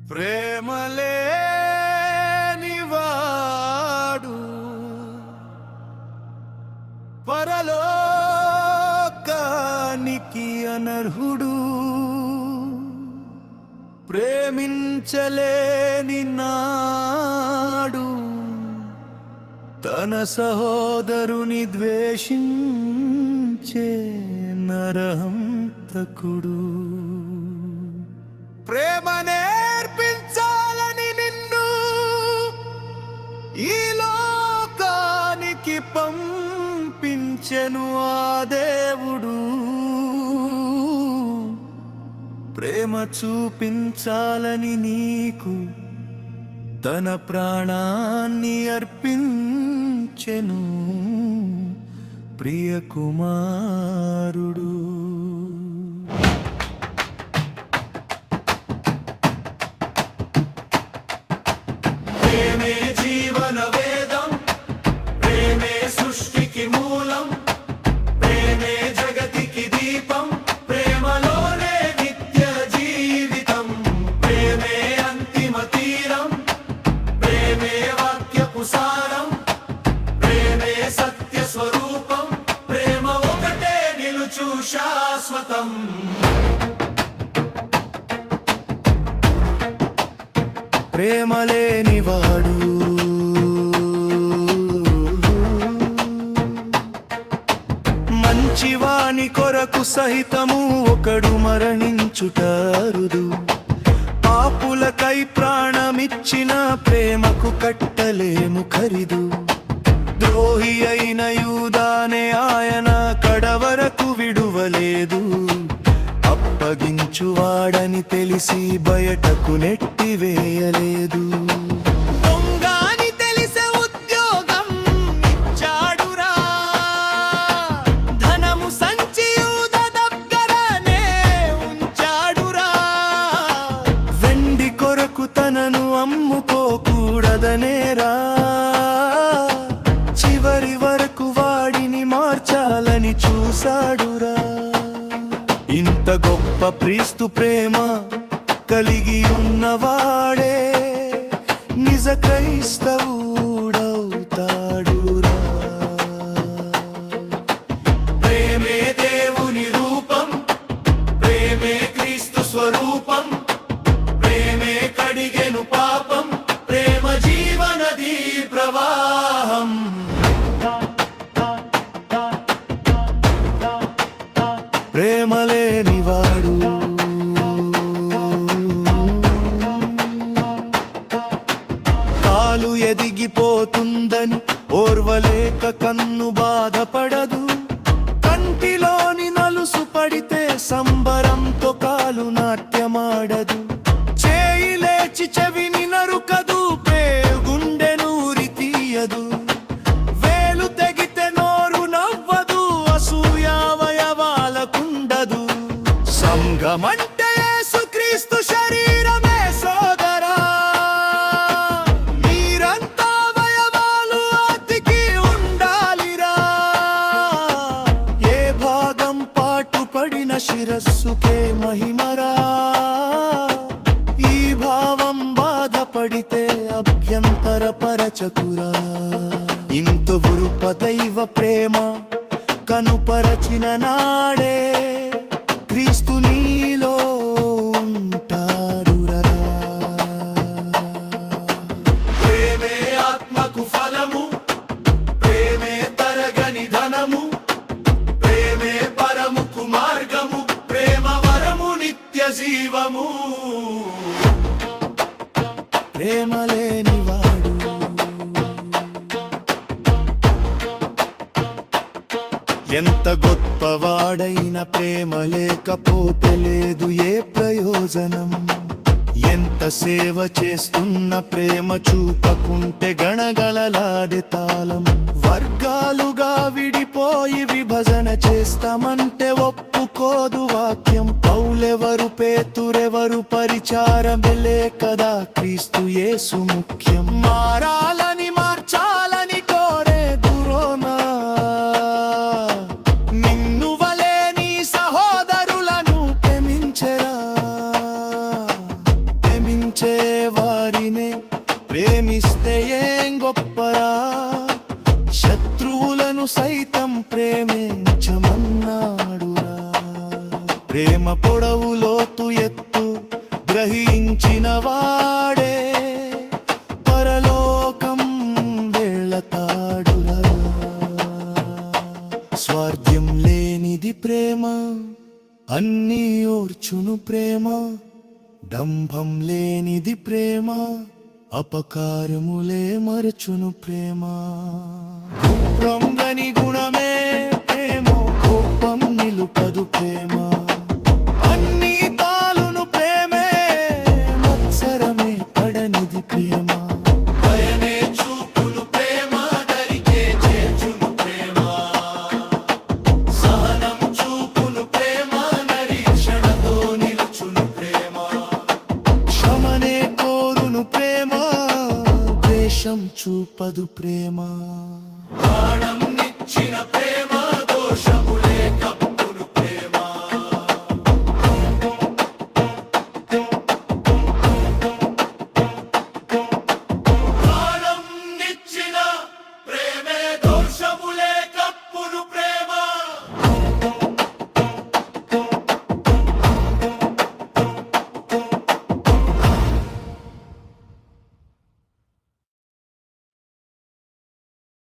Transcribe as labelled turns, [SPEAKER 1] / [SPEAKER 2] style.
[SPEAKER 1] ప్రేమలేనివాడు పరలోకానికి అనర్హుడు. ప్రేమించలేని నాడు తన సహోదరుని ద్వేషించే నరహంతకుడు. ప్రేమ నేర్పించాలని నిన్ను ఈ లోకానికి పంపించెను ఆ దేవుడు. ప్రేమ చూపించాలని నీకు తన ప్రాణాన్ని అర్పించెను ప్రియ కుమారుడు. ప్రేమే జీవన వేదం, ప్రేమే సృష్టికి మూలం, ప్రేమే జగతికి దీపం, ప్రేమలోనే నిత్య జీవితం. ప్రేమే అంతిమ తీరం, ప్రేమే వాక్యపు సారం, ప్రేమే సత్య స్వరూపం, ప్రేమ ఒకటే నిలుచు శాశ్వతం. ప్రేమ లేనివాడు మంచివాని కొరకు సహితము ఒకడు మరణించుటారుదు. పాపులకై ప్రాణమిచ్చిన ప్రేమకు కట్టలేము ఖరీదు. ద్రోహి అయిన యూదానే ఆయన కడవరకు విడువలేదు. అప్పగించువాడని తెలిసి బయటకు నెట్టివేయలేదు. దొంగని తెలిసే ఉద్యోగం ఇచ్చాడురా, ధనము సంచి యూద దగ్గరనే ఉంచాడురా. వెండి కొరకు తనను అమ్ముకోకూడదనేరా, చివరి వరకు వాడిని మార్చాలని చూశాడురా. ఇంత గొప్ప క్రీస్తు ప్రేమ కలిగి ఉన్నవాడే నిజ క్రైస్తవుడవుతాడురా. ప్రేమే దేవుని రూపం, ప్రేమే క్రీస్తు స్వరూపం, ప్రేమే కడిగెను పాపం, ప్రేమ జీవనది ప్రవాహం. ప్రేమ లేనివాడు కాలు ఎదిగిపోతుందని ఓర్వలేక కన్ను బాధపడదు. కంటిలోని నలుసు పడితే సంబరంతో కాలు నాట్యమాడదు. చేయి లేచి చెవిని నరుకదు, గుండెను ఉరి తీయదు. వేలు తెగితే నోరు నవ్వదు, అసూయావయవాలకుండదు. సంగమంటే యేసుక్రీస్తు శరీరమే సోదరా, మీరంతా అవయవాలు అతికి ఉండాలిరా. ఏ భాగం పాటు పడిన శిరస్సుకే మహిమరా. ఈ భావం బాధపడితే అభ్యంతరపరచకురా. ఇంత వృప దైవ ప్రేమ కనుపరచిన నాడే క్రీస్తు నీలో ఉంటాడురా. ప్రేమే ఆత్మకు ఫలము, ప్రేమే తరగని ధనము, ప్రేమే పరముకు మార్గము, ప్రేమ వరము నిత్య జీవము. ప్రేమ లేనివాడు ఎంత గొప్పవాడైన ప్రేమ లేకపోతే లేదు ఏ ప్రయోజనం. ఎంత సేవ చేస్తున్న ప్రేమ చూపకుంటే గణగళలాడే తాళం. వర్గాలుగా విడిపోయి విభజన చేస్తామంటే ఒప్పుకోదు వాక్యం. పౌలెవరు పేతురెవరు పరిచారమెలే కదా, క్రీస్తు యేసు ముఖ్యం. మారాలని మార్చాలని కోరే దురోనా, నిన్ను వలే నీ సహోదరులను ప్రేమించెరా. ప్రేమించే ప్రేమ అన్నీ ఓర్చును ప్రేమ డంభం లేనిది ప్రేమ అపకారములే మరచును ప్రేమ రొంగని గుణమే ప్రేమ కోపం నిలుపదు ప్రేమ అన్నీ తాలును ప్రేమే మత్సరమే పడనిది ప్రేమ భయమే చూపును ప్రేమ దరికే చేర్చును ప్రేమ సహనం చూపును ప్రేమ నిరీక్షణతో నిలుచును ప్రేమ క్షమనే కోరును ప్రేమ ద్వేషం చూపదు ప్రేమ ప్రాణం నిచ్చిన ప్రేమ దోషం